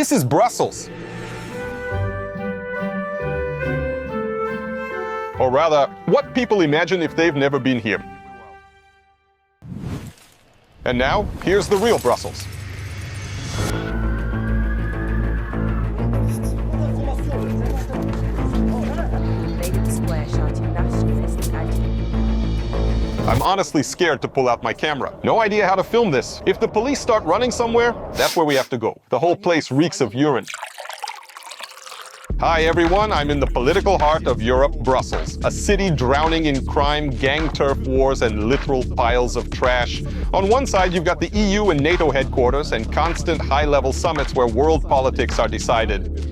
This is Brussels. Or rather, what people imagine if they've never been here. And now, here's the real Brussels. I'm honestly scared to pull out my camera. No idea how to film this. If the police start running somewhere, that's where we have to go. The whole place reeks of urine. Hi everyone, I'm in the political heart of Europe, Brussels. A city drowning in crime, gang turf wars, and literal piles of trash. On one side, you've got the EU and NATO headquarters and constant high-level summits where world politics are decided.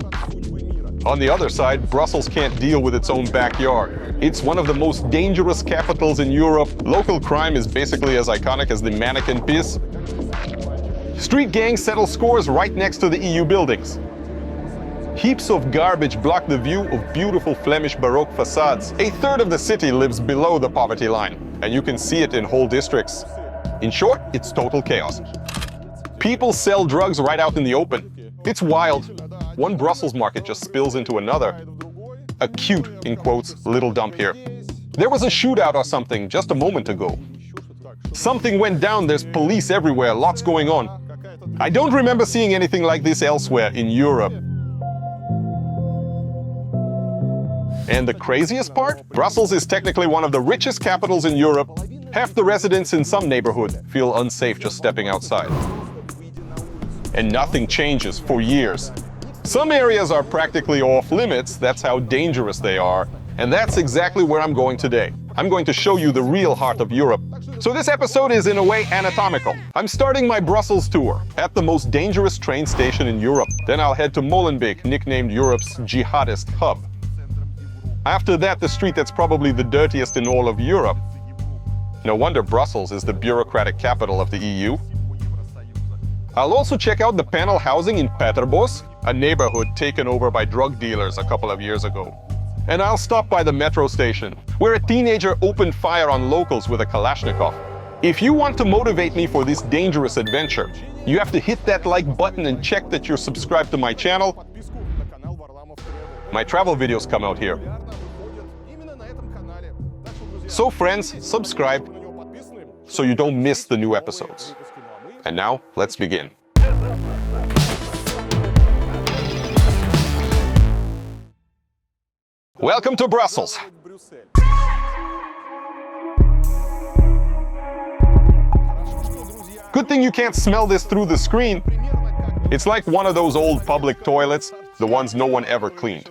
On the other side, Brussels can't deal with its own backyard. It's one of the most dangerous capitals in Europe. Local crime is basically as iconic as the mannequin piece. Street gangs settle scores right next to the EU buildings. Heaps of garbage block the view of beautiful Flemish Baroque facades. A third of the city lives below the poverty line, and you can see it in whole districts. In short, it's total chaos. People sell drugs right out in the open. It's wild. One Brussels market just spills into another. A cute, in quotes, little dump here. There was a shootout or something just a moment ago. Something went down, there's police everywhere, lots going on. I don't remember seeing anything like this elsewhere in Europe. And the craziest part? Brussels is technically one of the richest capitals in Europe. Half the residents in some neighborhood feel unsafe just stepping outside. And nothing changes for years. Some areas are practically off limits, that's how dangerous they are. And that's exactly where I'm going today. I'm going to show you the real heart of Europe. So this episode is in a way anatomical. I'm starting my Brussels tour at the most dangerous train station in Europe. Then I'll head to Molenbeek, nicknamed Europe's jihadist hub. After that, the street that's probably the dirtiest in all of Europe. No wonder Brussels is the bureaucratic capital of the EU. I'll also check out the panel housing in Peterbos, a neighborhood taken over by drug dealers a couple of years ago. And I'll stop by the metro station, where a teenager opened fire on locals with a Kalashnikov. If you want to motivate me for this dangerous adventure, you have to hit that like button and check that you're subscribed to my channel. My travel videos come out here. So friends, subscribe so you don't miss the new episodes. And now, let's begin. Welcome to Brussels. Good thing you can't smell this through the screen. It's like one of those old public toilets, the ones no one ever cleaned.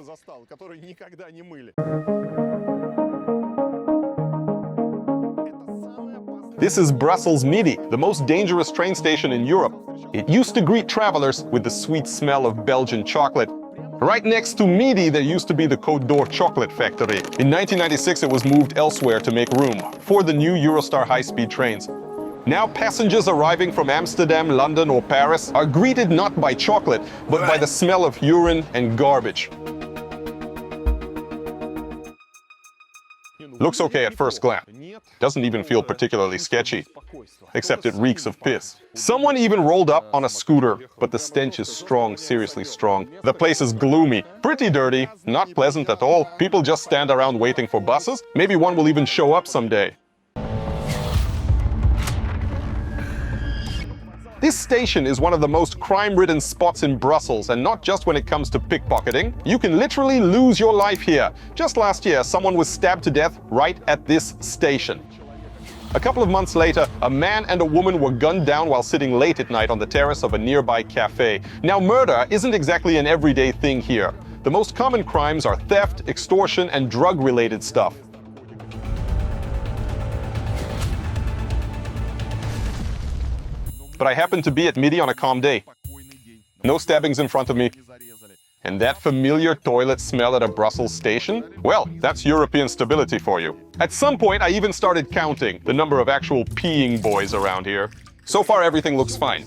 This is Brussels Midi, the most dangerous train station in Europe. It used to greet travelers with the sweet smell of Belgian chocolate. Right next to Midi, there used to be the Côte d'Or chocolate factory. In 1996, it was moved elsewhere to make room for the new Eurostar high-speed trains. Now passengers arriving from Amsterdam, London, or Paris are greeted not by chocolate, but by the smell of urine and garbage. Looks okay at first glance. Doesn't even feel particularly sketchy, except it reeks of piss. Someone even rolled up on a scooter, but the stench is strong, seriously strong. The place is gloomy, pretty dirty, not pleasant at all. People just stand around waiting for buses. Maybe one will even show up someday. This station is one of the most crime-ridden spots in Brussels, and not just when it comes to pickpocketing. You can literally lose your life here. Just last year, someone was stabbed to death right at this station. A couple of months later, a man and a woman were gunned down while sitting late at night on the terrace of a nearby cafe. Now, murder isn't exactly an everyday thing here. The most common crimes are theft, extortion, and drug-related stuff. But I happened to be at Midi on a calm day. No stabbings in front of me. And that familiar toilet smell at a Brussels station? Well, that's European stability for you. At some point, I even started counting the number of actual peeing boys around here. So far, everything looks fine.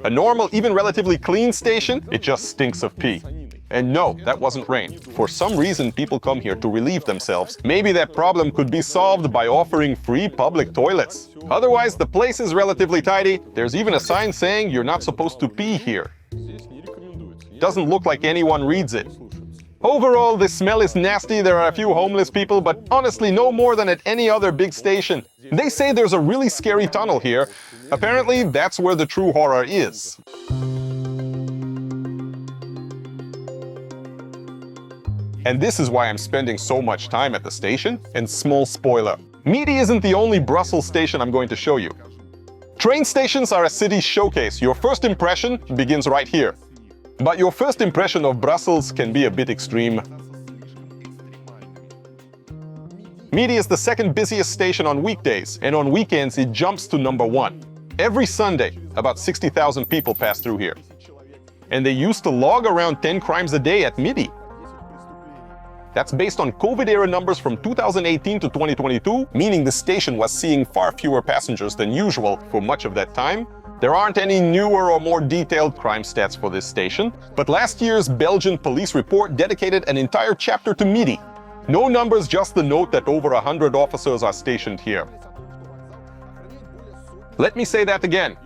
A normal, even relatively clean station, it just stinks of pee. And no, that wasn't rain. For some reason, people come here to relieve themselves. Maybe that problem could be solved by offering free public toilets. Otherwise, the place is relatively tidy. There's even a sign saying you're not supposed to pee here. Doesn't look like anyone reads it. Overall, the smell is nasty, there are a few homeless people, but honestly no more than at any other big station. They say there's a really scary tunnel here. Apparently, that's where the true horror is. And this is why I'm spending so much time at the station. And small spoiler, Midi isn't the only Brussels station I'm going to show you. Train stations are a city's showcase. Your first impression begins right here. But your first impression of Brussels can be a bit extreme. Midi is the second busiest station on weekdays, and on weekends it jumps to number 1. Every Sunday, about 60,000 people pass through here. And they used to log around 10 crimes a day at Midi. That's based on COVID-era numbers from 2018 to 2022, meaning the station was seeing far fewer passengers than usual for much of that time. There aren't any newer or more detailed crime stats for this station, but last year's Belgian police report dedicated an entire chapter to Midi. No numbers, just the note that over 100 officers are stationed here. Let me say that again.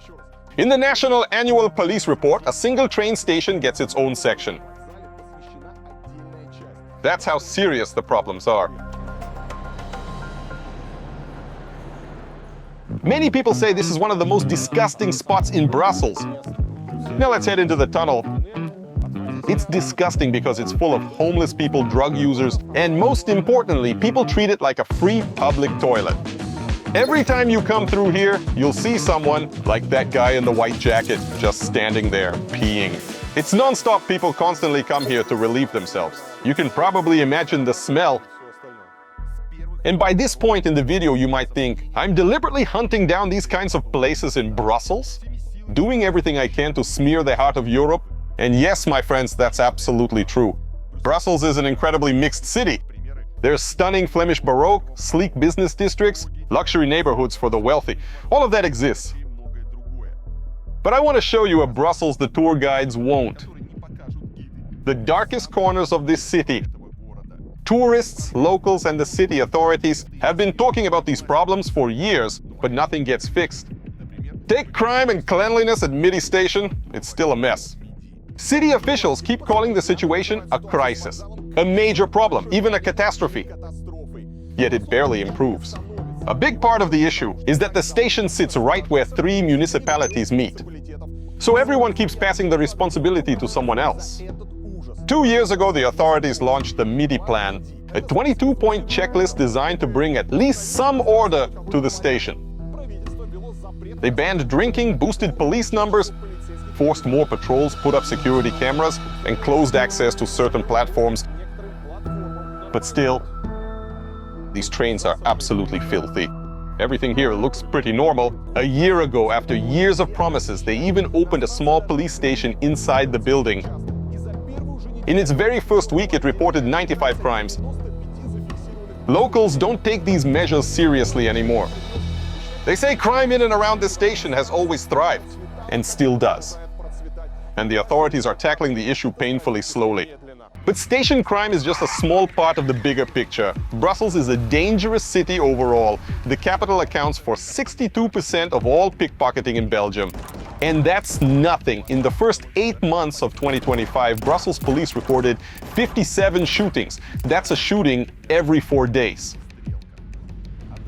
In the National Annual Police Report, a single train station gets its own section. That's how serious the problems are. Many people say this is one of the most disgusting spots in Brussels. Now let's head into the tunnel. It's disgusting because it's full of homeless people, drug users, and most importantly, people treat it like a free public toilet. Every time you come through here, you'll see someone, like that guy in the white jacket, just standing there, peeing. It's non-stop. People constantly come here to relieve themselves. You can probably imagine the smell. And by this point in the video, you might think, I'm deliberately hunting down these kinds of places in Brussels, doing everything I can to smear the heart of Europe. And yes, my friends, that's absolutely true. Brussels is an incredibly mixed city. There's stunning Flemish Baroque, sleek business districts, luxury neighborhoods for the wealthy. All of that exists. But I want to show you a Brussels the tour guides won't. The darkest corners of this city. Tourists, locals, and the city authorities have been talking about these problems for years, but nothing gets fixed. Take crime and cleanliness at Midi Station, it's still a mess. City officials keep calling the situation a crisis, a major problem, even a catastrophe. Yet it barely improves. A big part of the issue is that the station sits right where 3 municipalities meet. So everyone keeps passing the responsibility to someone else. 2 years ago, the authorities launched the Midi Plan, a 22-point checklist designed to bring at least some order to the station. They banned drinking, boosted police numbers, forced more patrols, put up security cameras, and closed access to certain platforms. But still, these trains are absolutely filthy. Everything here looks pretty normal. A year ago, after years of promises, they even opened a small police station inside the building. In its very first week, it reported 95 crimes. Locals don't take these measures seriously anymore. They say crime in and around this station has always thrived, and still does. And the authorities are tackling the issue painfully slowly. But station crime is just a small part of the bigger picture. Brussels is a dangerous city overall. The capital accounts for 62% of all pickpocketing in Belgium. And that's nothing. In the first 8 months of 2025, Brussels police recorded 57 shootings. That's a shooting every 4 days.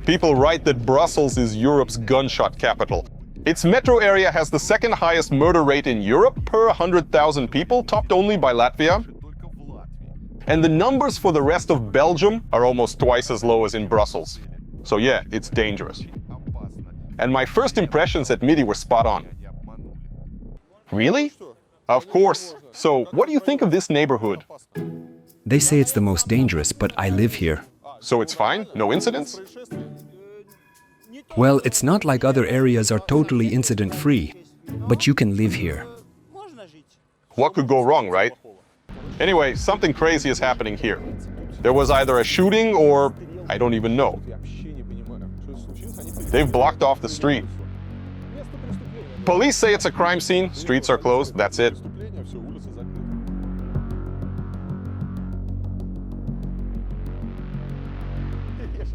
People write that Brussels is Europe's gunshot capital. Its metro area has the second highest murder rate in Europe per 100,000 people, topped only by Latvia. And the numbers for the rest of Belgium are almost twice as low as in Brussels. So yeah, it's dangerous. And my first impressions at Midi were spot on. Really? Of course. So what do you think of this neighborhood? They say it's the most dangerous, but I live here. So it's fine? No incidents? Well, it's not like other areas are totally incident-free, but you can live here. What could go wrong, right? Anyway, something crazy is happening here. There was either a shooting or I don't even know. They've blocked off the street. Police say it's a crime scene, streets are closed, that's it.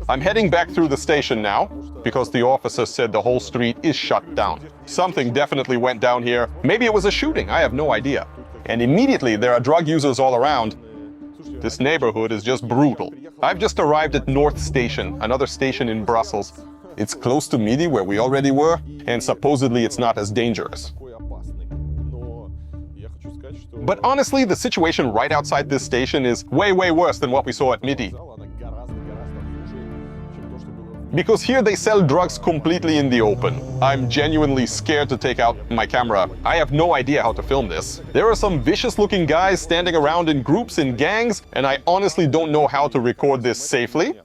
I'm heading back through the station now, because the officer said the whole street is shut down. Something definitely went down here. Maybe it was a shooting, I have no idea. And immediately there are drug users all around. This neighborhood is just brutal. I've just arrived at North Station, another station in Brussels. It's close to Midi, where we already were, and supposedly it's not as dangerous. But honestly, the situation right outside this station is way worse than what we saw at Midi. Because here they sell drugs completely in the open. I'm genuinely scared to take out my camera. I have no idea how to film this. There are some vicious-looking guys standing around in groups, in gangs, and I honestly don't know how to record this safely.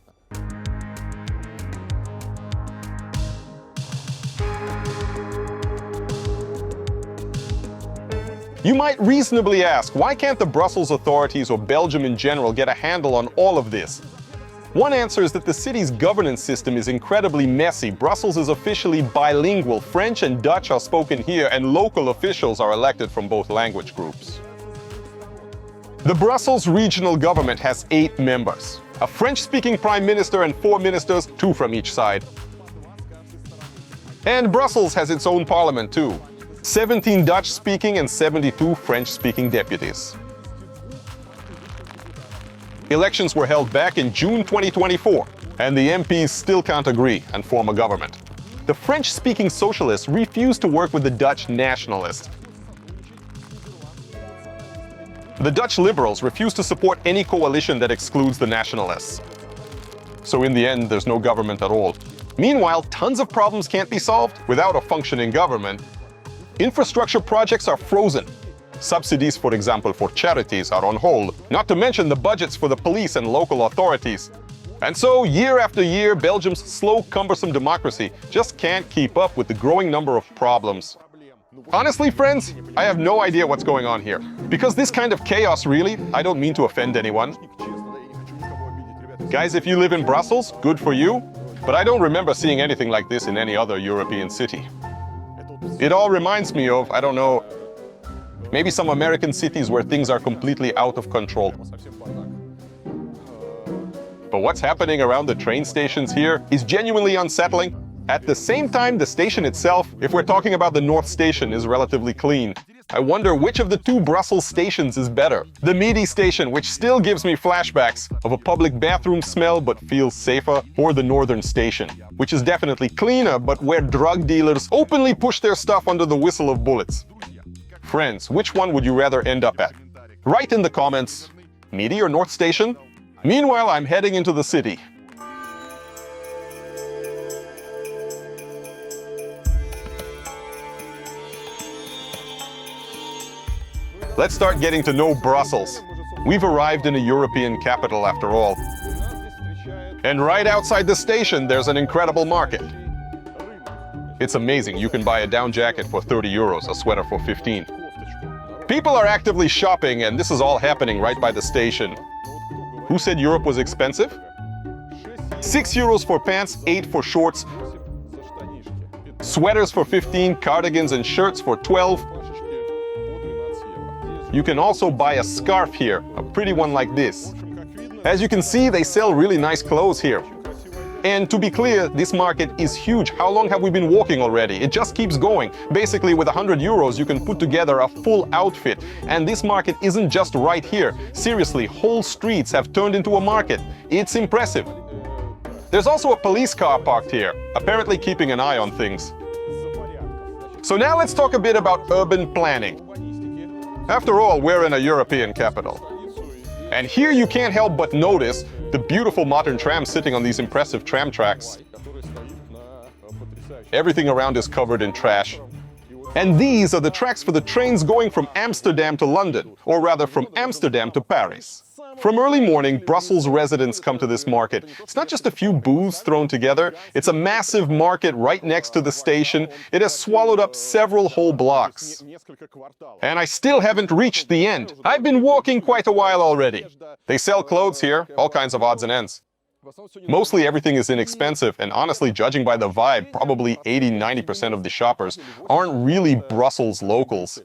You might reasonably ask, why can't the Brussels authorities or Belgium in general get a handle on all of this? One answer is that the city's governance system is incredibly messy. Brussels is officially bilingual. French and Dutch are spoken here, and local officials are elected from both language groups. The Brussels regional government has 8 members. A French-speaking prime minister and 4 ministers, 2 from each side. And Brussels has its own parliament too. 17 Dutch-speaking and 72 French-speaking deputies. Elections were held back in June 2024, and the MPs still can't agree and form a government. The French-speaking socialists refused to work with the Dutch nationalists. The Dutch liberals refuse to support any coalition that excludes the nationalists. So in the end, there's no government at all. Meanwhile, tons of problems can't be solved without a functioning government. Infrastructure projects are frozen. Subsidies, for example, for charities are on hold, not to mention the budgets for the police and local authorities. And so, year after year, Belgium's slow, cumbersome democracy just can't keep up with the growing number of problems. Honestly, friends, I have no idea what's going on here. Because this kind of chaos, really, I don't mean to offend anyone. Guys, if you live in Brussels, good for you. But I don't remember seeing anything like this in any other European city. It all reminds me of, I don't know, maybe some American cities where things are completely out of control. But what's happening around the train stations here is genuinely unsettling. At the same time, the station itself, if we're talking about the North Station, is relatively clean. I wonder which of the 2 Brussels stations is better. The Midi station, which still gives me flashbacks of a public bathroom smell but feels safer, or the Northern Station, which is definitely cleaner but where drug dealers openly push their stuff under the whistle of bullets. Friends, which one would you rather end up at? Write in the comments, Midi or North Station? Meanwhile, I'm heading into the city. Let's start getting to know Brussels. We've arrived in a European capital after all. And right outside the station, there's an incredible market. It's amazing, you can buy a down jacket for 30 euros, a sweater for 15. People are actively shopping, and this is all happening right by the station. Who said Europe was expensive? 6 euros for pants, 8 for shorts. Sweaters for 15, cardigans and shirts for 12. You can also buy a scarf here, a pretty one like this. As you can see, they sell really nice clothes here. And to be clear, this market is huge. How long have we been walking already? It just keeps going. Basically, with 100 euros, you can put together a full outfit. And this market isn't just right here. Seriously, whole streets have turned into a market. It's impressive. There's also a police car parked here, apparently keeping an eye on things. So now let's talk a bit about urban planning. After all, we're in a European capital. And here you can't help but notice the beautiful modern trams sitting on these impressive tram tracks. Everything around is covered in trash. And these are the tracks for the trains going from Amsterdam to London, or rather from Amsterdam to Paris. From early morning, Brussels residents come to this market. It's not just a few booths thrown together, it's a massive market right next to the station. It has swallowed up several whole blocks. And I still haven't reached the end. I've been walking quite a while already. They sell clothes here, all kinds of odds and ends. Mostly everything is inexpensive, and honestly, judging by the vibe, probably 80–90% of the shoppers aren't really Brussels locals.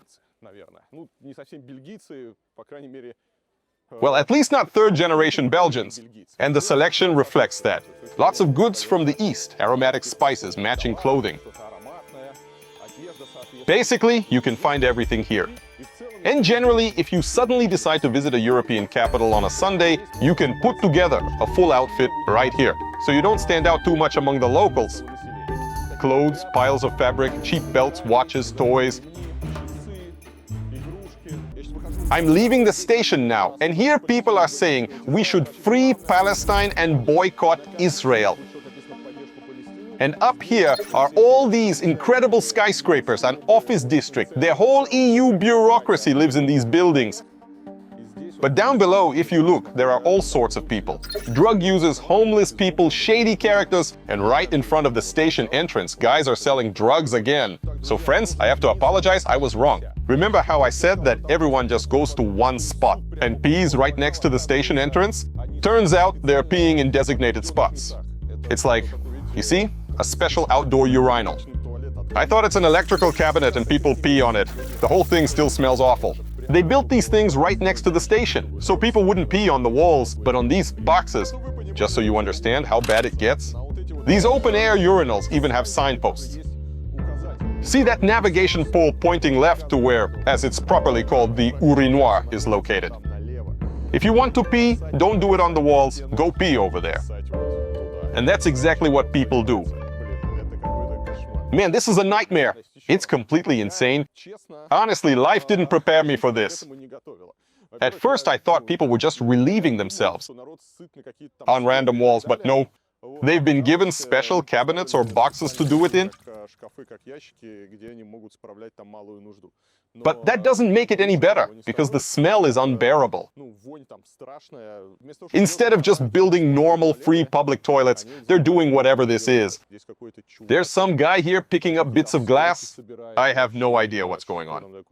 Well, at least not third-generation Belgians. And the selection reflects that. Lots of goods from the East, aromatic spices, matching clothing. Basically, you can find everything here. And generally, if you suddenly decide to visit a European capital on a Sunday, you can put together a full outfit right here, so you don't stand out too much among the locals. Clothes, piles of fabric, cheap belts, watches, toys. I'm leaving the station now, and here people are saying we should free Palestine and boycott Israel. And up here are all these incredible skyscrapers, an office district. Their whole EU bureaucracy lives in these buildings. But down below, if you look, there are all sorts of people. Drug users, homeless people, shady characters, and right in front of the station entrance, guys are selling drugs again. So friends, I have to apologize, I was wrong. Remember how I said that everyone just goes to one spot and pees right next to the station entrance? Turns out they're peeing in designated spots. It's like, you see, a special outdoor urinal. I thought it's an electrical cabinet and people pee on it. The whole thing still smells awful. They built these things right next to the station, so people wouldn't pee on the walls, but on these boxes. Just so you understand how bad it gets. These open-air urinals even have signposts. See that navigation pole pointing left to where, as it's properly called, the urinoir is located. If you want to pee, don't do it on the walls, go pee over there. And that's exactly what people do. Man, this is a nightmare. It's completely insane. Honestly, life didn't prepare me for this. At first, I thought people were just relieving themselves on random walls, but no. They've been given special cabinets or boxes to do it in. But that doesn't make it any better, because the smell is unbearable. Instead of just building normal, free public toilets, they're doing whatever this is. There's some guy here picking up bits of glass. I have no idea what's going on.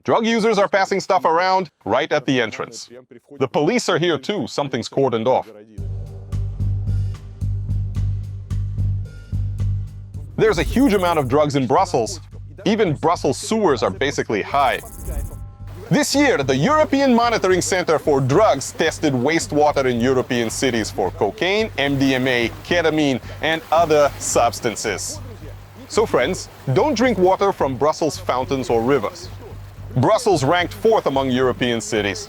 Drug users are passing stuff around right at the entrance. The police are here too, something's cordoned off. There's a huge amount of drugs in Brussels. Even Brussels sewers are basically high. This year, the European Monitoring Center for Drugs tested wastewater in European cities for cocaine, MDMA, ketamine, and other substances. So friends, don't drink water from Brussels fountains or rivers. Brussels ranked 4th among European cities.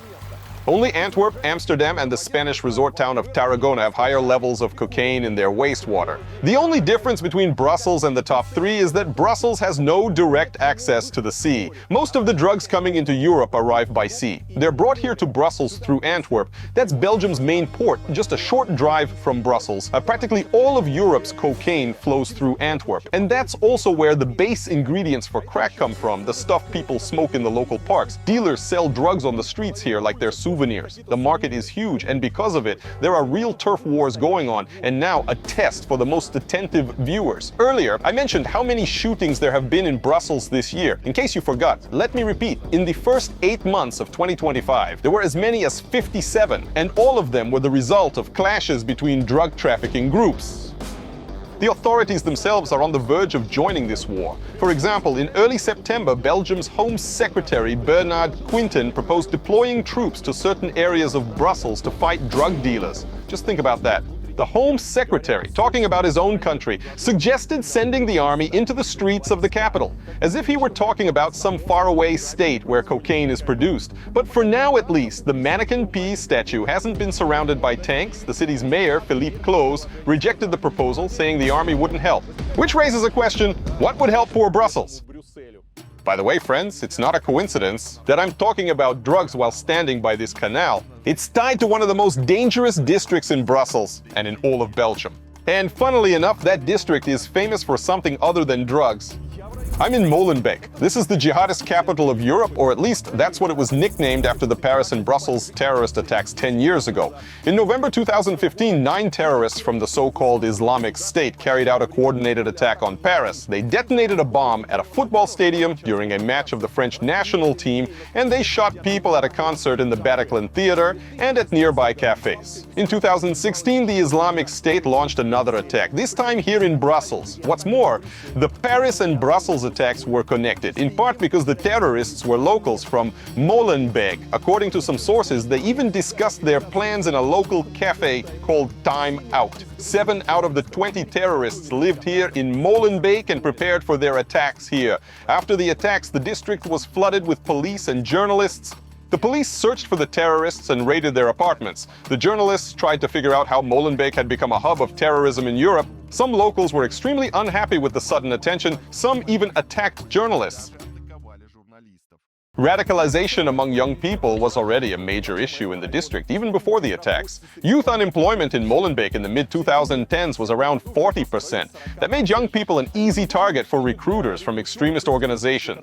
Only Antwerp, Amsterdam, and the Spanish resort town of Tarragona have higher levels of cocaine in their wastewater. The only difference between Brussels and the top 3 is that Brussels has no direct access to the sea. Most of the drugs coming into Europe arrive by sea. They're brought here to Brussels through Antwerp. That's Belgium's main port, just a short drive from Brussels. Practically all of Europe's cocaine flows through Antwerp. And that's also where the base ingredients for crack come from, the stuff people smoke in the local parks. Dealers sell drugs on the streets here like they're souvenirs. The market is huge, and because of it, there are real turf wars going on, and now a test for the most attentive viewers. Earlier, I mentioned how many shootings there have been in Brussels this year. In case you forgot, let me repeat. In the first 8 months of 2025, there were as many as 57, and all of them were the result of clashes between drug trafficking groups. The authorities themselves are on the verge of joining this war. For example, in early September, Belgium's Home Secretary Bernard Quinten proposed deploying troops to certain areas of Brussels to fight drug dealers. Just think about that. The Home Secretary, talking about his own country, suggested sending the army into the streets of the capital, as if he were talking about some faraway state where cocaine is produced. But for now at least, the Mannequin Peas statue hasn't been surrounded by tanks. The city's mayor, Philippe Clos, rejected the proposal, saying the army wouldn't help. Which raises a question, what would help poor Brussels? By the way, friends, it's not a coincidence that I'm talking about drugs while standing by this canal. It's tied to one of the most dangerous districts in Brussels and in all of Belgium. And funnily enough, that district is famous for something other than drugs. I'm in Molenbeek. This is the jihadist capital of Europe, or at least that's what it was nicknamed after the Paris and Brussels terrorist attacks 10 years ago. In November 2015, 9 terrorists from the so-called Islamic State carried out a coordinated attack on Paris. They detonated a bomb at a football stadium during a match of the French national team, and they shot people at a concert in the Bataclan Theater and at nearby cafes. In 2016, the Islamic State launched another attack, this time here in Brussels. What's more, the Paris and Brussels Brussels attacks were connected, in part because the terrorists were locals from Molenbeek. According to some sources, they even discussed their plans in a local cafe called Time Out. 7 out of the 20 terrorists lived here in Molenbeek and prepared for their attacks here. After the attacks, the district was flooded with police and journalists. The police searched for the terrorists and raided their apartments. The journalists tried to figure out how Molenbeek had become a hub of terrorism in Europe. Some locals were extremely unhappy with the sudden attention. Some even attacked journalists. Radicalization among young people was already a major issue in the district, even before the attacks. Youth unemployment in Molenbeek in the mid-2010s was around 40%. That made young people an easy target for recruiters from extremist organizations.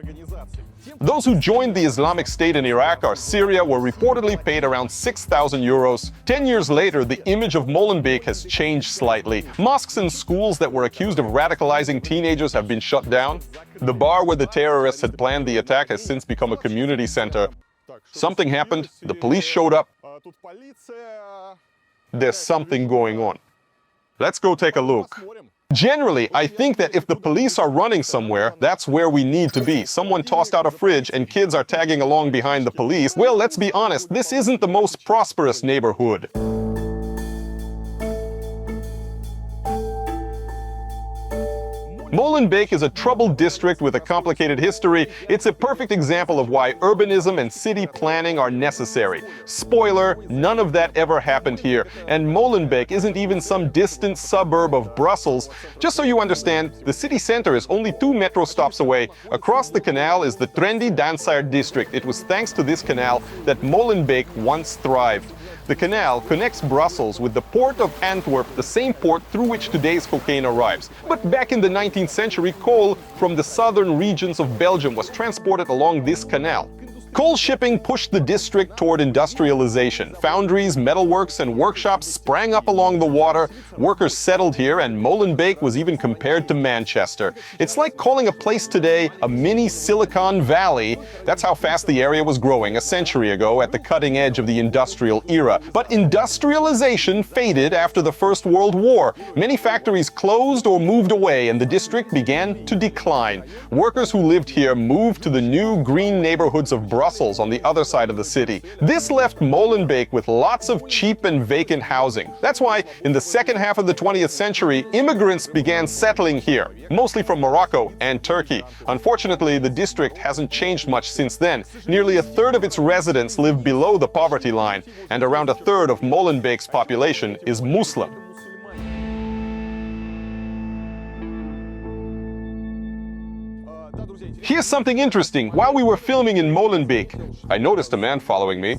Those who joined the Islamic State in Iraq or Syria were reportedly paid around 6,000 euros. 10 years later, the image of Molenbeek has changed slightly. Mosques and schools that were accused of radicalizing teenagers have been shut down. The bar where the terrorists had planned the attack has since become a community center. Something happened, the police showed up. There's something going on. Let's go take a look. Generally, I think that if the police are running somewhere, that's where we need to be. Someone tossed out a fridge and kids are tagging along behind the police. Well, let's be honest, this isn't the most prosperous neighborhood. Molenbeek is a troubled district with a complicated history. It's a perfect example of why urbanism and city planning are necessary. Spoiler, none of that ever happened here. And Molenbeek isn't even some distant suburb of Brussels. Just so you understand, the city center is only 2 metro stops away. Across the canal is the trendy Dansaert district. It was thanks to this canal that Molenbeek once thrived. The canal connects Brussels with the port of Antwerp, the same port through which today's cocaine arrives. But back in the 19th century, coal from the southern regions of Belgium was transported along this canal. Coal shipping pushed the district toward industrialization. Foundries, metalworks, and workshops sprang up along the water. Workers settled here, and Molenbeek was even compared to Manchester. It's like calling a place today a mini Silicon Valley. That's how fast the area was growing a century ago at the cutting edge of the industrial era. But industrialization faded after the First World War. Many factories closed or moved away, and the district began to decline. Workers who lived here moved to the new green neighborhoods of Brussels on the other side of the city. This left Molenbeek with lots of cheap and vacant housing. That's why in the second half of the 20th century, immigrants began settling here, mostly from Morocco and Turkey. Unfortunately, the district hasn't changed much since then. Nearly a third of its residents live below the poverty line, and around a third of Molenbeek's population is Muslim. Here's something interesting. While we were filming in Molenbeek, I noticed a man following me.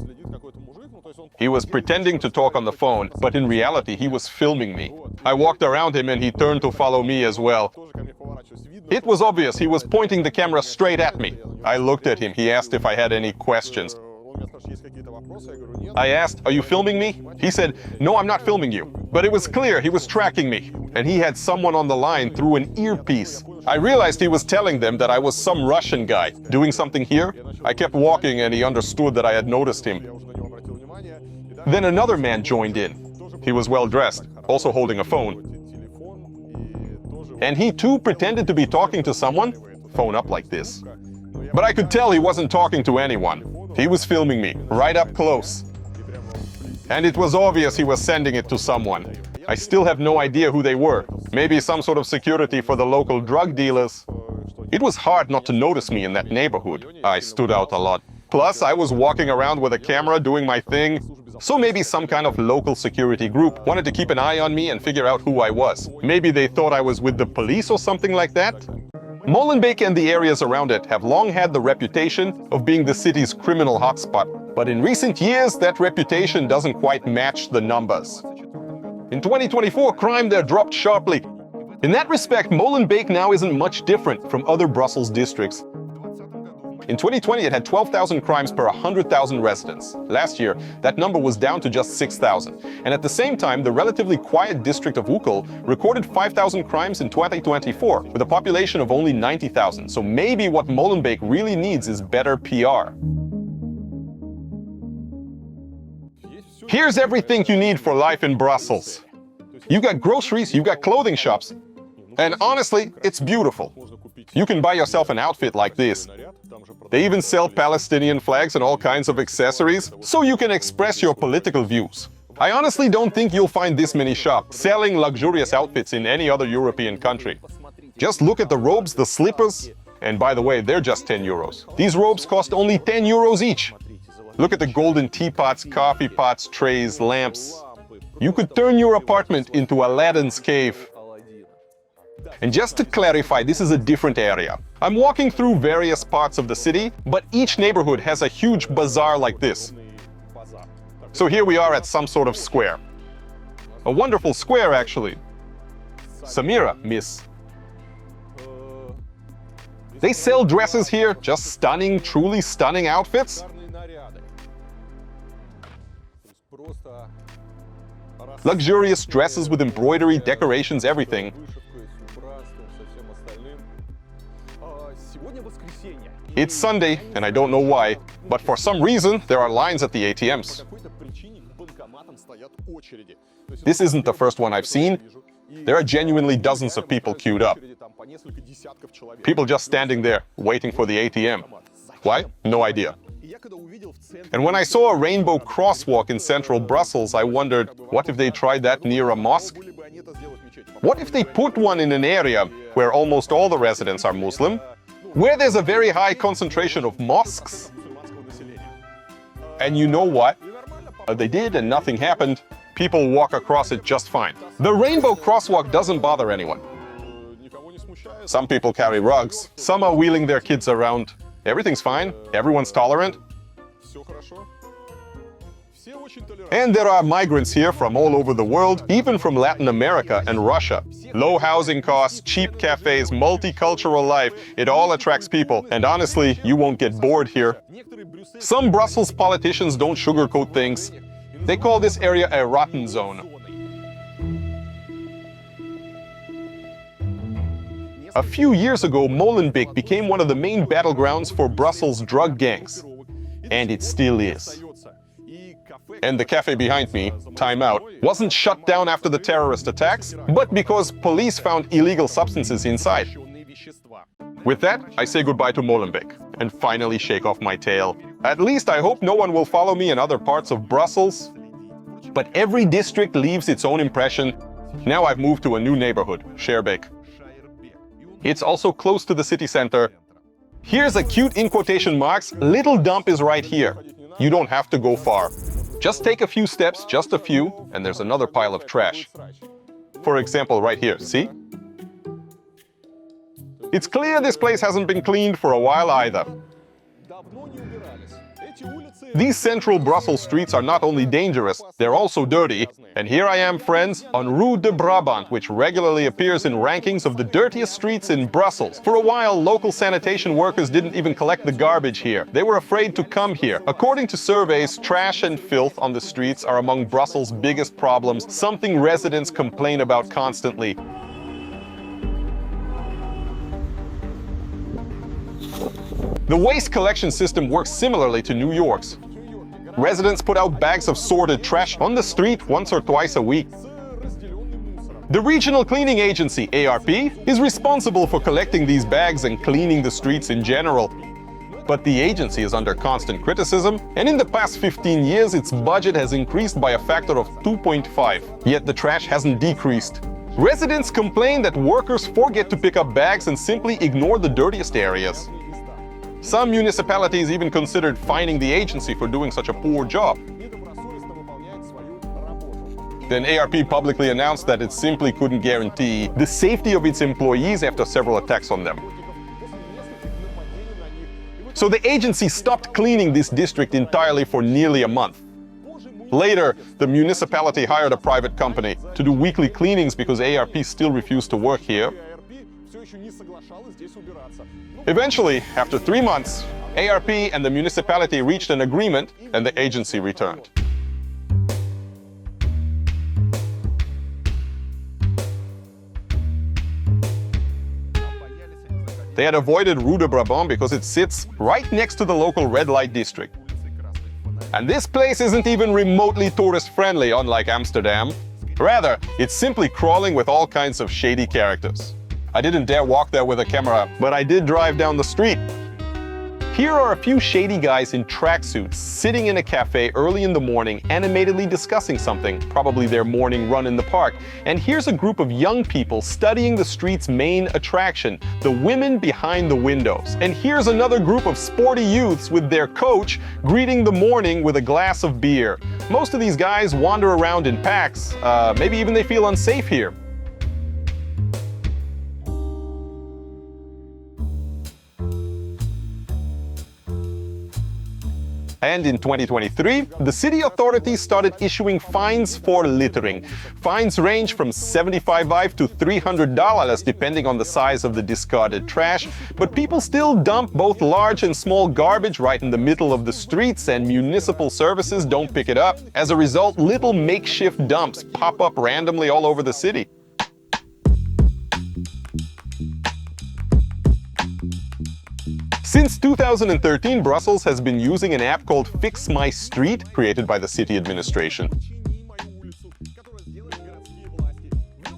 He was pretending to talk on the phone, but in reality, he was filming me. I walked around him and he turned to follow me as well. It was obvious he was pointing the camera straight at me. I looked at him. He asked if I had any questions. I asked, "Are you filming me?" He said, "No, I'm not filming you." But it was clear he was tracking me, and he had someone on the line through an earpiece. I realized he was telling them that I was some Russian guy doing something here. I kept walking and he understood that I had noticed him. Then another man joined in. He was well dressed, also holding a phone. And he too pretended to be talking to someone, phone up like this. But I could tell he wasn't talking to anyone. He was filming me, right up close. And it was obvious he was sending it to someone. I still have no idea who they were. Maybe some sort of security for the local drug dealers. It was hard not to notice me in that neighborhood. I stood out a lot. Plus, I was walking around with a camera doing my thing. So maybe some kind of local security group wanted to keep an eye on me and figure out who I was. Maybe they thought I was with the police or something like that. Molenbeek and the areas around it have long had the reputation of being the city's criminal hotspot. But in recent years, that reputation doesn't quite match the numbers. In 2024, crime there dropped sharply. In that respect, Molenbeek now isn't much different from other Brussels districts. In 2020, it had 12,000 crimes per 100,000 residents. Last year, that number was down to just 6,000. And at the same time, the relatively quiet district of Uccle recorded 5,000 crimes in 2024, with a population of only 90,000. So maybe what Molenbeek really needs is better PR. Here's everything you need for life in Brussels. You got groceries, you got clothing shops. And honestly, it's beautiful. You can buy yourself an outfit like this. They even sell Palestinian flags and all kinds of accessories, so you can express your political views. I honestly don't think you'll find this many shops selling luxurious outfits in any other European country. Just look at the robes, the slippers, and by the way, they're just 10 euros. These robes cost only 10 euros each. Look at the golden teapots, coffee pots, trays, lamps. You could turn your apartment into Aladdin's cave. And just to clarify, this is a different area. I'm walking through various parts of the city, but each neighborhood has a huge bazaar like this. So here we are at some sort of square. A wonderful square, actually. Samira, miss. They sell dresses here, just stunning, truly stunning outfits. Luxurious dresses with embroidery, decorations, everything. It's Sunday, and I don't know why, but for some reason, there are lines at the ATMs. This isn't the first one I've seen. There are genuinely dozens of people queued up. People just standing there, waiting for the ATM. Why? No idea. And when I saw a rainbow crosswalk in central Brussels, I wondered, what if they tried that near a mosque? What if they put one in an area where almost all the residents are Muslim, where there's a very high concentration of mosques? And you know what? They did and nothing happened. People walk across it just fine. The rainbow crosswalk doesn't bother anyone. Some people carry rugs. Some are wheeling their kids around. Everything's fine. Everyone's tolerant. And there are migrants here from all over the world, even from Latin America and Russia. Low housing costs, cheap cafes, multicultural life, it all attracts people. And honestly, you won't get bored here. Some Brussels politicians don't sugarcoat things. They call this area a rotten zone. A few years ago, Molenbeek became one of the main battlegrounds for Brussels drug gangs. And it still is. And the cafe behind me, Time Out, wasn't shut down after the terrorist attacks, but because police found illegal substances inside. With that, I say goodbye to Molenbeek and finally shake off my tail. At least I hope no one will follow me in other parts of Brussels. But every district leaves its own impression. Now I've moved to a new neighborhood, Schaerbeek. It's also close to the city center. Here's a cute, in quotation marks, little dump is right here. You don't have to go far. Just take a few steps, just a few, and there's another pile of trash. For example, right here, see? It's clear this place hasn't been cleaned for a while either. These central Brussels streets are not only dangerous, they're also dirty. And here I am, friends, on Rue de Brabant, which regularly appears in rankings of the dirtiest streets in Brussels. For a while, local sanitation workers didn't even collect the garbage here. They were afraid to come here. According to surveys, trash and filth on the streets are among Brussels' biggest problems, something residents complain about constantly. The waste collection system works similarly to New York's. Residents put out bags of sorted trash on the street once or twice a week. The regional cleaning agency, ARP, is responsible for collecting these bags and cleaning the streets in general. But the agency is under constant criticism, and in the past 15 years its budget has increased by a factor of 2.5, yet the trash hasn't decreased. Residents complain that workers forget to pick up bags and simply ignore the dirtiest areas. Some municipalities even considered fining the agency for doing such a poor job. Then ARP publicly announced that it simply couldn't guarantee the safety of its employees after several attacks on them. So the agency stopped cleaning this district entirely for nearly a month. Later, the municipality hired a private company to do weekly cleanings because ARP still refused to work here. Eventually, after 3 months, ARP and the municipality reached an agreement and the agency returned. They had avoided Rue de Brabant because it sits right next to the local red light district. And this place isn't even remotely tourist-friendly, unlike Amsterdam. Rather, it's simply crawling with all kinds of shady characters. I didn't dare walk there with a camera, but I did drive down the street. Here are a few shady guys in tracksuits sitting in a cafe early in the morning, animatedly discussing something, probably their morning run in the park. And here's a group of young people studying the street's main attraction, the women behind the windows. And here's another group of sporty youths with their coach greeting the morning with a glass of beer. Most of these guys wander around in packs. Maybe even they feel unsafe here. And in 2023, the city authorities started issuing fines for littering. Fines range from $75 to $300 depending on the size of the discarded trash, but people still dump both large and small garbage right in the middle of the streets, and municipal services don't pick it up. As a result, little makeshift dumps pop up randomly all over the city. Since 2013, Brussels has been using an app called Fix My Street, created by the city administration.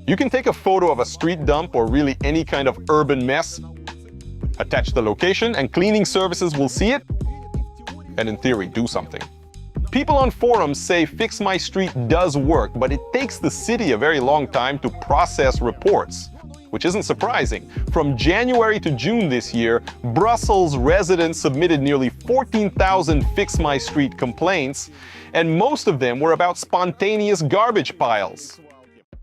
You can take a photo of a street dump or really any kind of urban mess, attach the location, and cleaning services will see it, and in theory, do something. People on forums say Fix My Street does work, but it takes the city a very long time to process reports. Which isn't surprising. From January to June this year, Brussels residents submitted nearly 14,000 Fix My Street complaints, and most of them were about spontaneous garbage piles.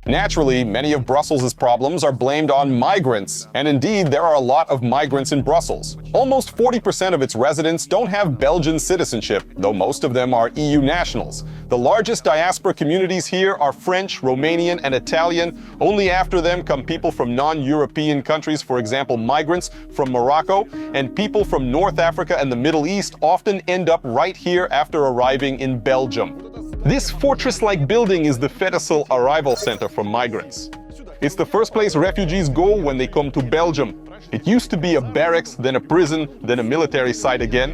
Naturally, many of Brussels' problems are blamed on migrants, and indeed, there are a lot of migrants in Brussels. Almost 40% of its residents don't have Belgian citizenship, though most of them are EU nationals. The largest diaspora communities here are French, Romanian, and Italian. Only after them come people from non-European countries, for example, migrants from Morocco, and people from North Africa and the Middle East often end up right here after arriving in Belgium. This fortress-like building is the Fedicel Arrival Center for migrants. It's the first place refugees go when they come to Belgium. It used to be a barracks, then a prison, then a military site again,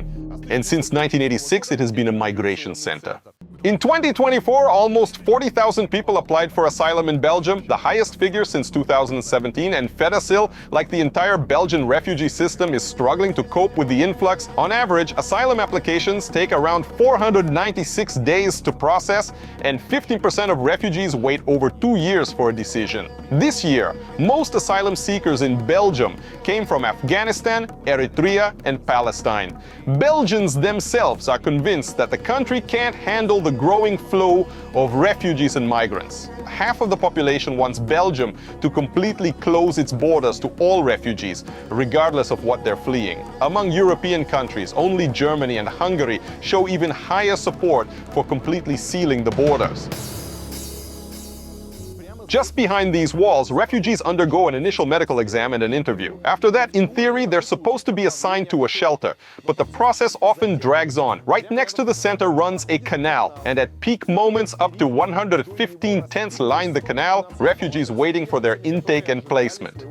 and since 1986 it has been a migration center. In 2024, almost 40,000 people applied for asylum in Belgium, the highest figure since 2017, and Fedicel, like the entire Belgian refugee system, is struggling to cope with the influx. On average, asylum applications take around 496 days to process, and 15% of refugees wait over 2 years for a decision. This year, most asylum seekers in Belgium came from Afghanistan, Eritrea, and Palestine. Belgians themselves are convinced that the country can't handle the growing flow of refugees and migrants. Half of the population wants Belgium to completely close its borders to all refugees, regardless of what they're fleeing. Among European countries, only Germany and Hungary show even higher support for completely sealing the borders. Just behind these walls, refugees undergo an initial medical exam and an interview. After that, in theory, they're supposed to be assigned to a shelter, but the process often drags on. Right next to the center runs a canal, and at peak moments, up to 115 tents line the canal, refugees waiting for their intake and placement.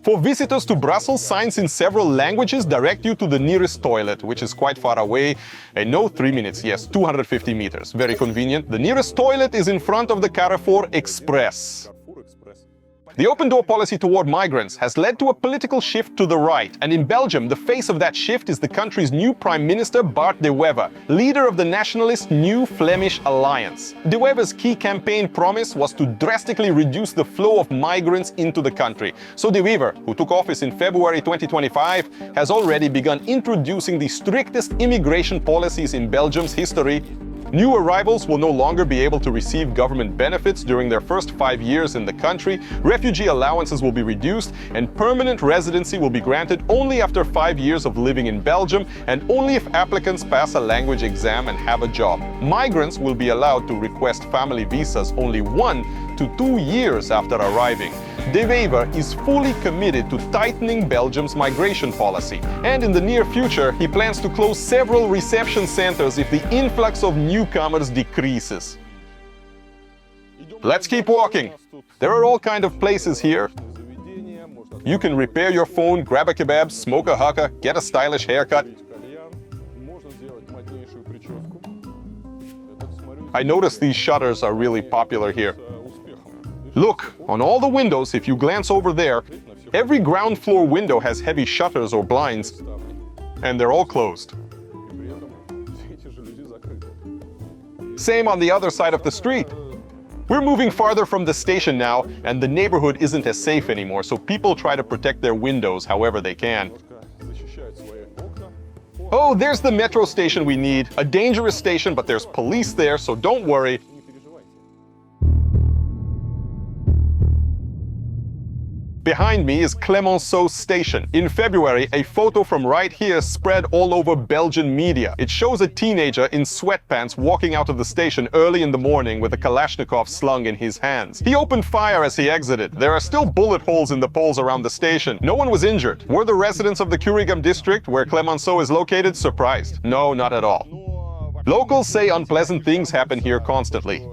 For visitors to Brussels, signs in several languages direct you to the nearest toilet, which is quite far away. And no 3 minutes, yes, 250 meters. Very convenient. The nearest toilet is in front of the Carrefour Express. The open-door policy toward migrants has led to a political shift to the right, and in Belgium, the face of that shift is the country's new Prime Minister Bart De Wever, leader of the nationalist New Flemish Alliance. De Wever's key campaign promise was to drastically reduce the flow of migrants into the country. So De Wever, who took office in February 2025, has already begun introducing the strictest immigration policies in Belgium's history. New arrivals will no longer be able to receive government benefits during their first 5 years in the country, refugee allowances will be reduced, and permanent residency will be granted only after 5 years of living in Belgium and only if applicants pass a language exam and have a job. Migrants will be allowed to request family visas only 1 to 2 years after arriving. De Wever is fully committed to tightening Belgium's migration policy, and in the near future, he plans to close several reception centers if the influx of newcomers decreases. Let's keep walking. There are all kinds of places here. You can repair your phone, grab a kebab, smoke a hookah, get a stylish haircut. I noticed these shutters are really popular here. Look, on all the windows, if you glance over there, every ground floor window has heavy shutters or blinds, and they're all closed. Same on the other side of the street. We're moving farther from the station now, and the neighborhood isn't as safe anymore, so people try to protect their windows however they can. Oh, there's the metro station we need. A dangerous station, but there's police there, so don't worry. Behind me is Clemenceau Station. In February, a photo from right here spread all over Belgian media. It shows a teenager in sweatpants walking out of the station early in the morning with a Kalashnikov slung in his hands. He opened fire as he exited. There are still bullet holes in the poles around the station. No one was injured. Were the residents of the Kurigam district, where Clemenceau is located, surprised? No, not at all. Locals say unpleasant things happen here constantly.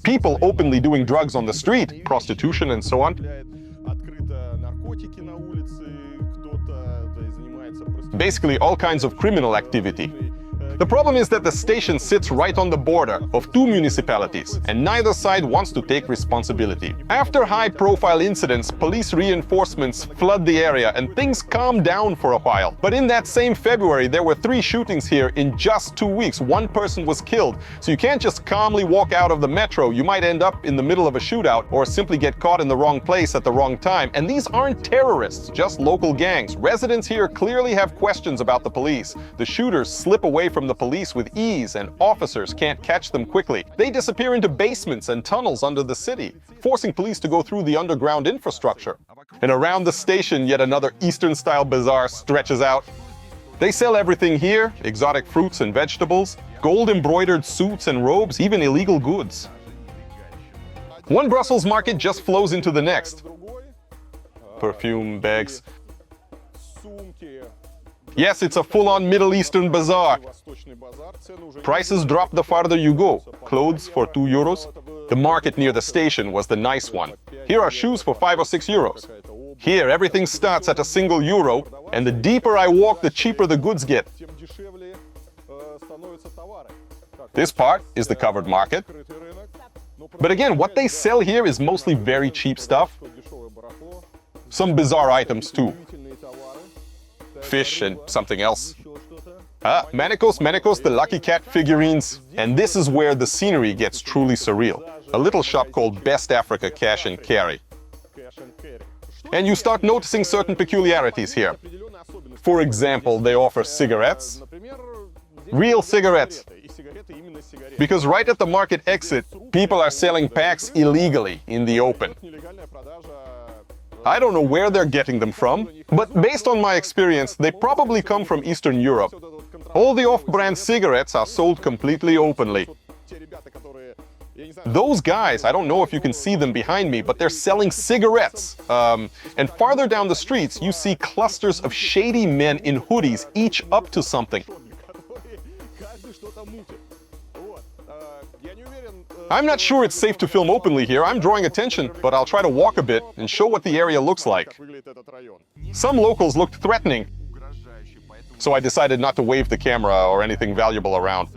People openly doing drugs on the street, prostitution and so on. Basically all kinds of criminal activity. The problem is that the station sits right on the border of two municipalities, and neither side wants to take responsibility. After high-profile incidents, police reinforcements flood the area and things calm down for a while. But in that same February, there were 3 shootings here in just 2 weeks. 1 person was killed. So you can't just calmly walk out of the metro. You might end up in the middle of a shootout or simply get caught in the wrong place at the wrong time. And these aren't terrorists, just local gangs. Residents here clearly have questions about the police. The shooters slip away from the police with ease, and officers can't catch them quickly. They disappear into basements and tunnels under the city, forcing police to go through the underground infrastructure. And around the station, yet another Eastern-style bazaar stretches out. They sell everything here: exotic fruits and vegetables, gold-embroidered suits and robes, even illegal goods. One Brussels market just flows into the next. Perfume, bags. Yes, it's a full-on Middle Eastern bazaar. Prices drop the farther you go. Clothes for 2 euros. The market near the station was the nice one. Here are shoes for 5 or 6 euros. Here, everything starts at a single euro, and the deeper I walk, the cheaper the goods get. This part is the covered market. But again, what they sell here is mostly very cheap stuff. Some bizarre items too. Fish and something else. Manicos, the Lucky Cat figurines. And this is where the scenery gets truly surreal. A little shop called Best Africa Cash and Carry. And you start noticing certain peculiarities here. For example, they offer cigarettes. Real cigarettes. Because right at the market exit, people are selling packs illegally in the open. I don't know where they're getting them from, but based on my experience, they probably come from Eastern Europe. All the off-brand cigarettes are sold completely openly. Those guys, I don't know if you can see them behind me, but they're selling cigarettes. And farther down the streets, you see clusters of shady men in hoodies, each up to something. I'm not sure it's safe to film openly here. I'm drawing attention, but I'll try to walk a bit and show what the area looks like. Some locals looked threatening, so I decided not to wave the camera or anything valuable around.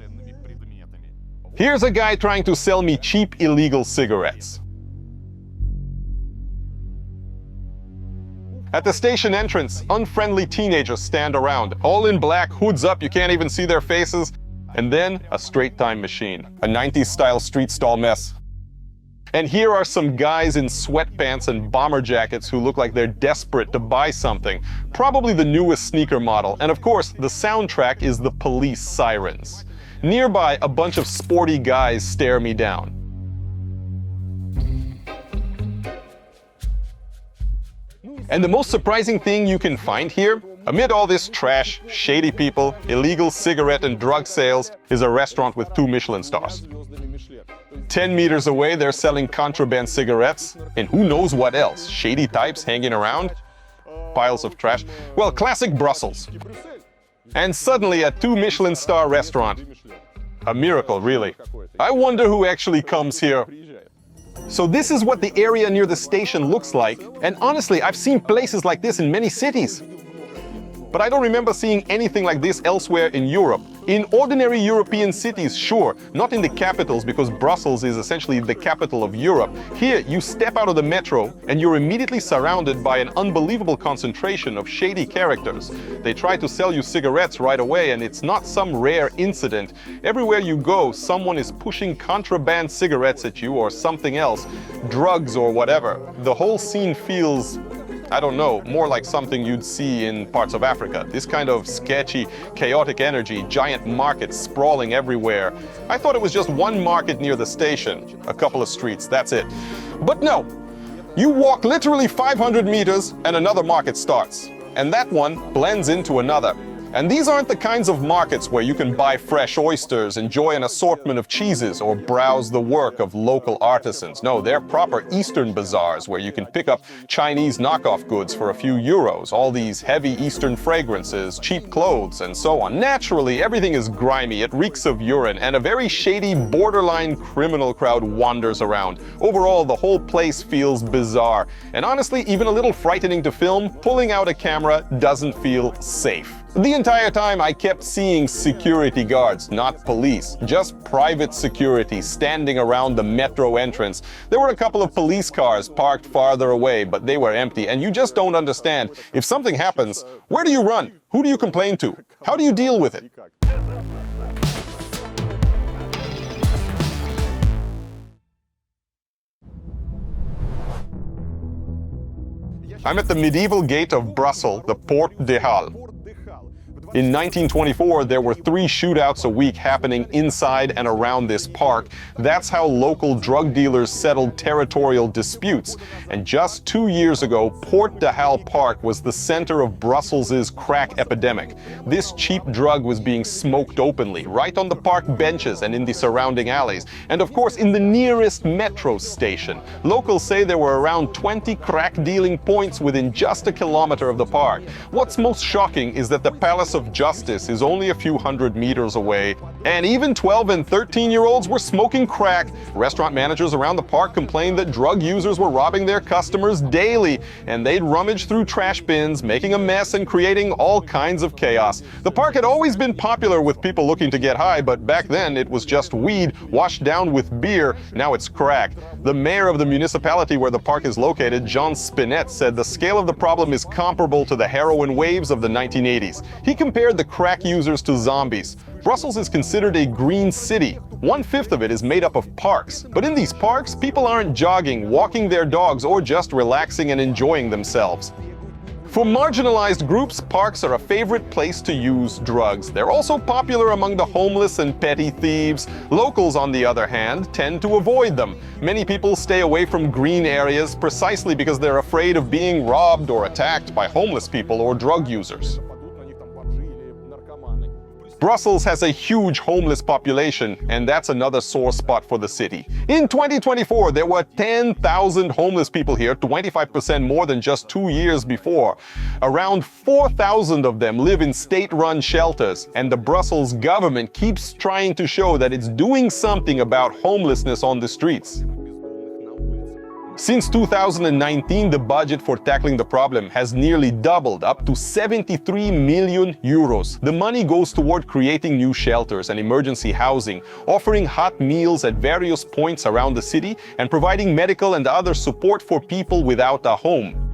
Here's a guy trying to sell me cheap illegal cigarettes. At the station entrance, unfriendly teenagers stand around, all in black, hoods up, you can't even see their faces. And then a straight time machine, a 90s-style street stall mess. And here are some guys in sweatpants and bomber jackets who look like they're desperate to buy something, probably the newest sneaker model. And of course, the soundtrack is the police sirens. Nearby, a bunch of sporty guys stare me down. And the most surprising thing you can find here, amid all this trash, shady people, illegal cigarette and drug sales, is a restaurant with 2 Michelin stars. 10 meters away, they're selling contraband cigarettes, and who knows what else. Shady types hanging around, piles of trash. Well, classic Brussels. And suddenly a 2 Michelin star restaurant. A miracle, really. I wonder who actually comes here. So this is what the area near the station looks like, and honestly, I've seen places like this in many cities. but I don't remember seeing anything like this elsewhere in Europe. In ordinary European cities, sure, not in the capitals because Brussels is essentially the capital of Europe. Here, you step out of the metro and you're immediately surrounded by an unbelievable concentration of shady characters. They try to sell you cigarettes right away, and it's not some rare incident. Everywhere you go, someone is pushing contraband cigarettes at you or something else, drugs or whatever. The whole scene feels, I don't know, more like something you'd see in parts of Africa. This kind of sketchy, chaotic energy, giant markets sprawling everywhere. I thought it was just one market near the station, a couple of streets, that's it. But no, you walk literally 500 meters and another market starts. And that one blends into another. And these aren't the kinds of markets where you can buy fresh oysters, enjoy an assortment of cheeses, or browse the work of local artisans. No, they're proper Eastern bazaars where you can pick up Chinese knockoff goods for a few euros, all these heavy Eastern fragrances, cheap clothes, and so on. Naturally, everything is grimy, it reeks of urine, and a very shady, borderline criminal crowd wanders around. Overall, the whole place feels bizarre. And honestly, even a little frightening to film. Pulling out a camera doesn't feel safe. The entire time I kept seeing security guards, not police, just private security standing around the metro entrance. There were a couple of police cars parked farther away, but they were empty, and you just don't understand. If something happens, where do you run? Who do you complain to? How do you deal with it? I'm at the medieval gate of Brussels, the Porte des Halles. In 1924, there were 3 shootouts a week happening inside and around this park. That's how local drug dealers settled territorial disputes. And just 2 years ago, Porte des Halles Park was the center of Brussels' crack epidemic. This cheap drug was being smoked openly, right on the park benches and in the surrounding alleys. And of course, in the nearest metro station. Locals say there were around 20 crack dealing points within just a kilometer of the park. What's most shocking is that the Palace of Justice is only a few hundred meters away, and even 12 and 13-year-olds were smoking crack. Restaurant managers around the park complained that drug users were robbing their customers daily, and they'd rummage through trash bins, making a mess and creating all kinds of chaos. The park had always been popular with people looking to get high, but back then it was just weed washed down with beer. Now it's crack. The mayor of the municipality where the park is located, Jean Spinet, said the scale of the problem is comparable to the heroin waves of the 1980s. He compared the crack users to zombies. Brussels is considered a green city. 1/5 of it is made up of parks. But in these parks, people aren't jogging, walking their dogs, or just relaxing and enjoying themselves. For marginalized groups, parks are a favorite place to use drugs. They're also popular among the homeless and petty thieves. Locals, on the other hand, tend to avoid them. Many people stay away from green areas precisely because they're afraid of being robbed or attacked by homeless people or drug users. Brussels has a huge homeless population, and that's another sore spot for the city. In 2024, there were 10,000 homeless people here, 25% more than just 2 years before. Around 4,000 of them live in state-run shelters, and the Brussels government keeps trying to show that it's doing something about homelessness on the streets. Since 2019, the budget for tackling the problem has nearly doubled, up to 73 million euros. The money goes toward creating new shelters and emergency housing, offering hot meals at various points around the city, and providing medical and other support for people without a home.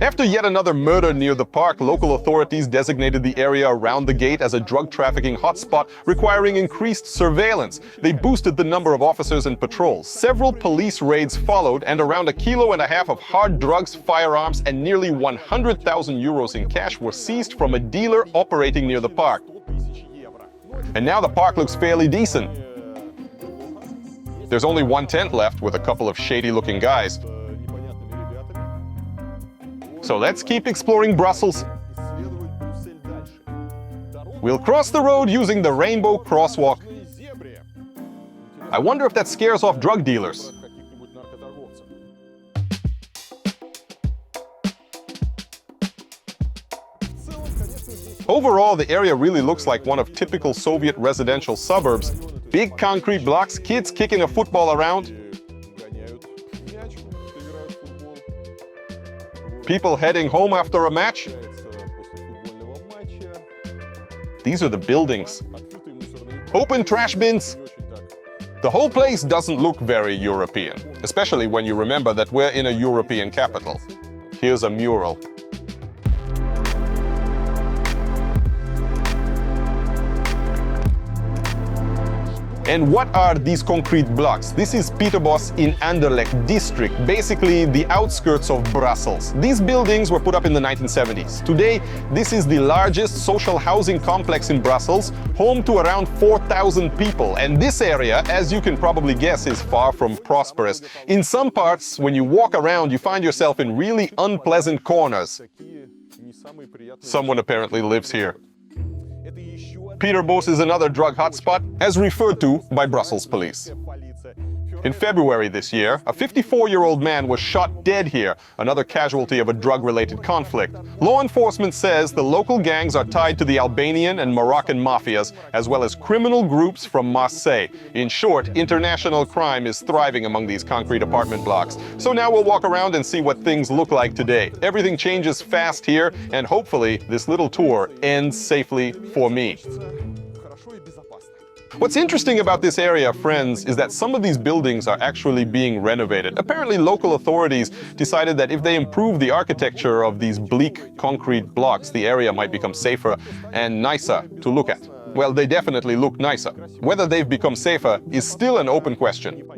After yet another murder near the park, local authorities designated the area around the gate as a drug trafficking hotspot, requiring increased surveillance. They boosted the number of officers and patrols. Several police raids followed, and around 1.5 kilos of hard drugs, firearms, and nearly 100,000 euros in cash were seized from a dealer operating near the park. And now the park looks fairly decent. There's only one tent left with a couple of shady-looking guys. So let's keep exploring Brussels. We'll cross the road using the rainbow crosswalk. I wonder if that scares off drug dealers. Overall, the area really looks like one of typical Soviet residential suburbs. Big concrete blocks, kids kicking a football around. People heading home after a match? These are the buildings. Open trash bins. The whole place doesn't look very European, especially when you remember that we're in a European capital. Here's a mural. And what are these concrete blocks? This is Pieterbos in Anderlecht district, basically the outskirts of Brussels. These buildings were put up in the 1970s. Today, this is the largest social housing complex in Brussels, home to around 4,000 people. And this area, as you can probably guess, is far from prosperous. In some parts, when you walk around, you find yourself in really unpleasant corners. Someone apparently lives here. Pieterbos is another drug hotspot, as referred to by Brussels police. In February this year, a 54-year-old man was shot dead here, another casualty of a drug-related conflict. Law enforcement says the local gangs are tied to the Albanian and Moroccan mafias, as well as criminal groups from Marseille. In short, international crime is thriving among these concrete apartment blocks. So now we'll walk around and see what things look like today. Everything changes fast here, and hopefully this little tour ends safely for me. What's interesting about this area, friends, is that some of these buildings are actually being renovated. Apparently, local authorities decided that if they improve the architecture of these bleak concrete blocks, the area might become safer and nicer to look at. Well, they definitely look nicer. Whether they've become safer is still an open question.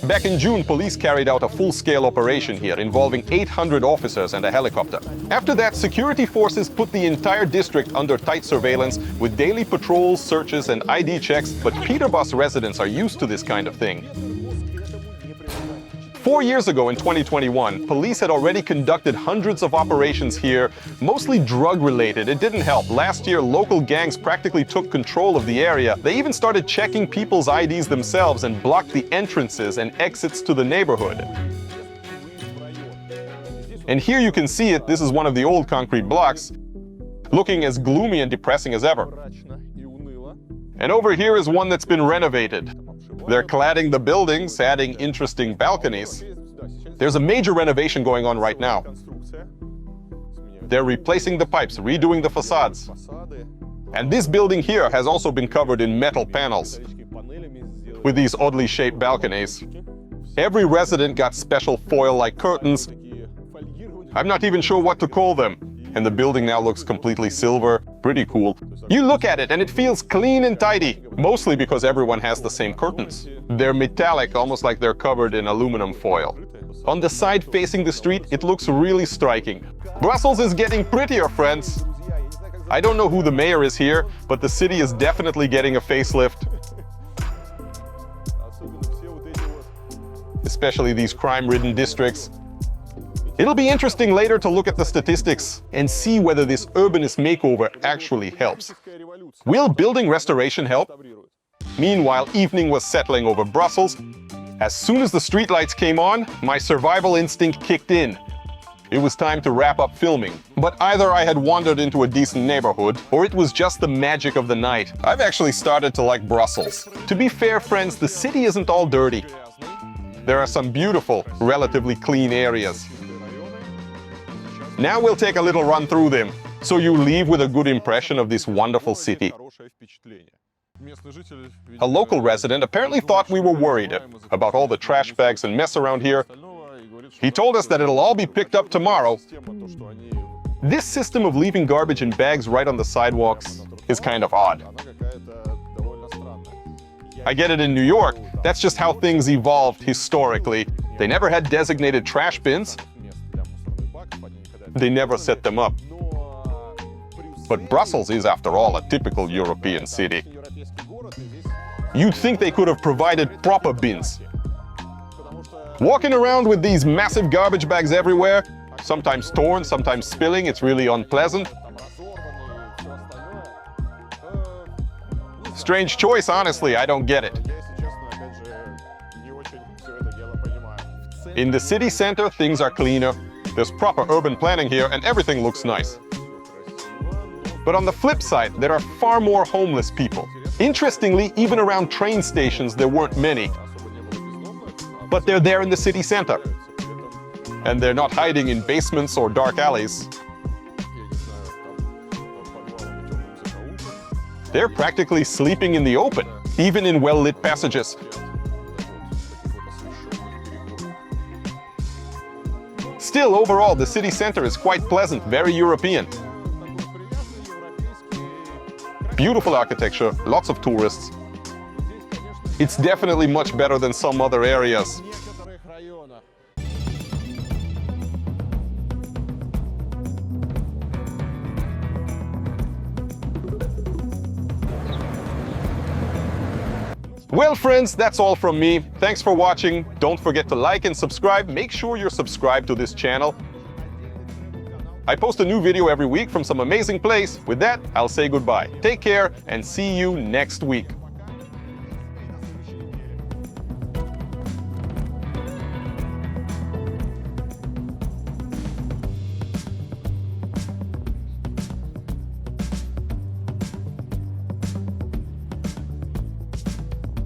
Back in June, police carried out a full-scale operation here involving 800 officers and a helicopter. After that, security forces put the entire district under tight surveillance with daily patrols, searches and ID checks, but Pieterbos residents are used to this kind of thing. 4 years ago, in 2021, police had already conducted hundreds of operations here, mostly drug-related. It didn't help. Last year, local gangs practically took control of the area. They even started checking people's IDs themselves and blocked the entrances and exits to the neighborhood. And here you can see it. This is one of the old concrete blocks, looking as gloomy and depressing as ever. And over here is one that's been renovated. They're cladding the buildings, adding interesting balconies. There's a major renovation going on right now. They're replacing the pipes, redoing the facades. And this building here has also been covered in metal panels with these oddly shaped balconies. Every resident got special foil-like curtains. I'm not even sure what to call them. And the building now looks completely silver. Pretty cool. You look at it and it feels clean and tidy, mostly because everyone has the same curtains. They're metallic, almost like they're covered in aluminum foil. On the side facing the street, it looks really striking. Brussels is getting prettier, friends. I don't know who the mayor is here, but the city is definitely getting a facelift. Especially these crime-ridden districts. It'll be interesting later to look at the statistics and see whether this urbanist makeover actually helps. Will building restoration help? Meanwhile, evening was settling over Brussels. As soon as the streetlights came on, my survival instinct kicked in. It was time to wrap up filming. But either I had wandered into a decent neighborhood, or it was just the magic of the night. I've actually started to like Brussels. To be fair, friends, the city isn't all dirty. There are some beautiful, relatively clean areas. Now we'll take a little run through them, so you leave with a good impression of this wonderful city. A local resident apparently thought we were worried about all the trash bags and mess around here. He told us that it'll all be picked up tomorrow. This system of leaving garbage in bags right on the sidewalks is kind of odd. I get it in New York. That's just how things evolved historically. They never had designated trash bins. They never set them up. But Brussels is, after all, a typical European city. You'd think they could have provided proper bins. Walking around with these massive garbage bags everywhere, sometimes torn, sometimes spilling, it's really unpleasant. Strange choice, honestly, I don't get it. In the city center, things are cleaner. There's proper urban planning here and everything looks nice. But on the flip side, there are far more homeless people. Interestingly, even around train stations, there weren't many. But they're there in the city center. And they're not hiding in basements or dark alleys. They're practically sleeping in the open, even in well-lit passages. Still, overall, the city center is quite pleasant, very European. Beautiful architecture, lots of tourists. It's definitely much better than some other areas. Well, friends, that's all from me. Thanks for watching. Don't forget to like and subscribe. Make sure you're subscribed to this channel. I post a new video every week from some amazing place. With that, I'll say goodbye. Take care and see you next week.